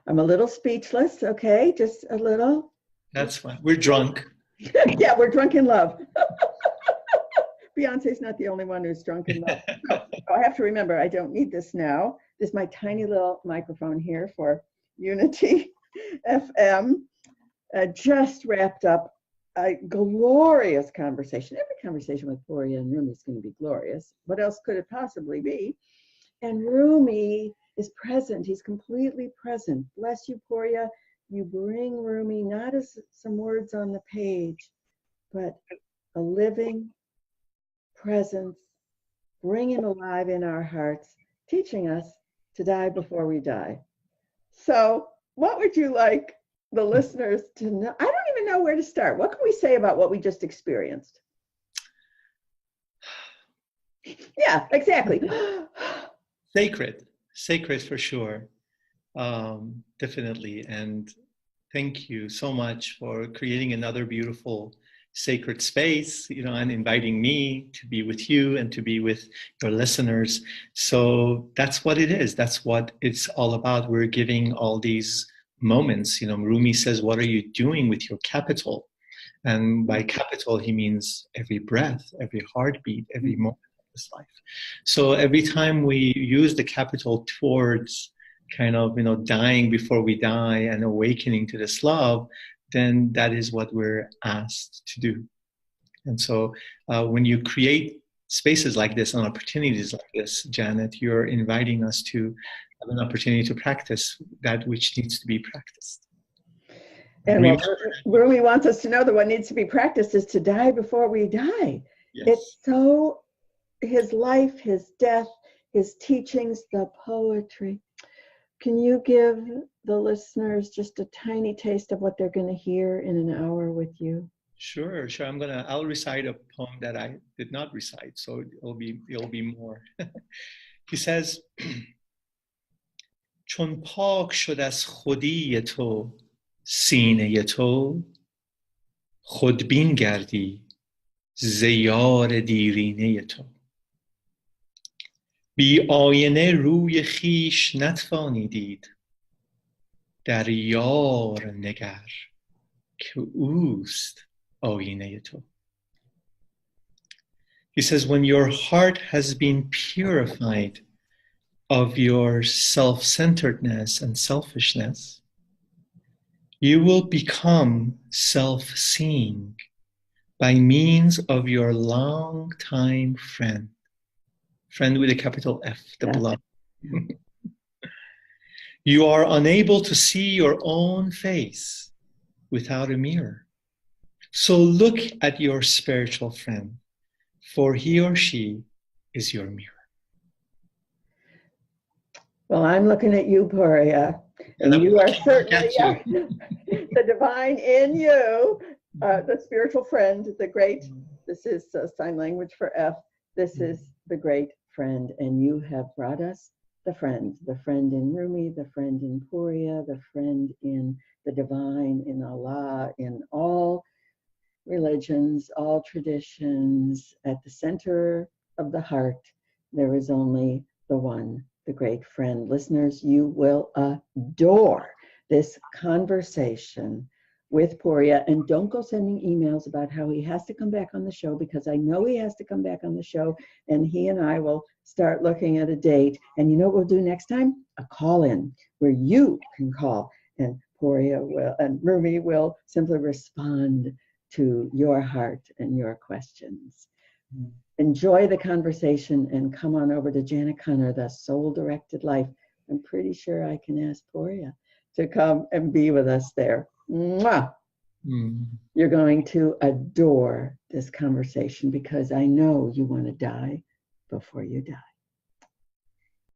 I'm a little speechless, okay? Just a little. That's fine. We're drunk. Yeah, we're drunk in love. Beyonce's not the only one who's drunk in love. So I have to remember, I don't need this now. This is my tiny little microphone here for Unity FM. Just wrapped up a glorious conversation. Every conversation with Pouria and Rumi is going to be glorious. What else could it possibly be? And Rumi is present. He's completely present. Bless you, Pouria. You bring Rumi not as some words on the page, but a living presence. Bring him alive in our hearts, teaching us to die before we die. So what would you like the listeners to know? I don't even know where to start. What can we say about what we just experienced? Yeah, exactly. Sacred for sure. Definitely. And thank you so much for creating another beautiful sacred space, and inviting me to be with you and to be with your listeners. So that's what it is. That's what it's all about. We're giving all these moments. Rumi says, what are you doing with your capital? And by capital, he means every breath, every heartbeat, every moment of this life. So every time we use the capital towards kind of, dying before we die and awakening to this love, then that is what we're asked to do. And so when you create spaces like this and opportunities like this, Janet, you're inviting us to have an opportunity to practice that which needs to be practiced. And Rumi wants us to know that what needs to be practiced is to die before we die. Yes. It's so, his life, his death, his teachings, the poetry. Can you give the listeners just a tiny taste of what they're going to hear in an hour with you? Sure. I'll recite a poem that I did not recite, so it'll be more. He says, چون پاک شد از خودی تو سینه تو خودبین گردی ز یار دیرینه تو بی آینه روی خویش نتوانی دید در یار نگر که اوست آینه تو. He says, when your heart has been purified of your self-centeredness and selfishness, you will become self-seeing by means of your long-time friend with a capital F, the beloved. You are unable to see your own face without a mirror. So look at your spiritual friend, for he or she is your mirror. Well, I'm looking at you, Pouria, and you are certainly the divine in you, the spiritual friend, the great, this is sign language for F, this is the great friend, and you have brought us the friend in Rumi, the friend in Pouria, the friend in the divine, in Allah, in all religions, all traditions. At the center of the heart, there is only the one, the great friend. Listeners, you will adore this conversation with Pouria, and don't go sending emails about how he has to come back on the show, because I know he has to come back on the show, and he and I will start looking at a date. And you know what we'll do next time? A call-in where you can call, and Pouria will, and Rumi will simply respond to your heart and your questions. Enjoy the conversation and come on over to Janet Connor, the Soul-Directed Life. I'm pretty sure I can ask Pouria to come and be with us there. Mwah! You're going to adore this conversation, because I know you want to die before you die.